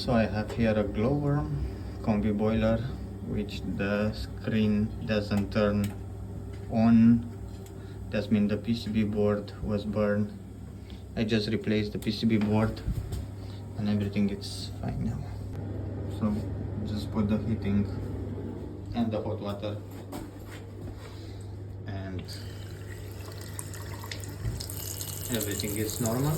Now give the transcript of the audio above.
So I have here a glowworm combi boiler, which the screen doesn't turn on. That means the PCB board was burned. I just replaced the PCB board and everything is fine now. So just put the heating and the hot water, and everything is normal.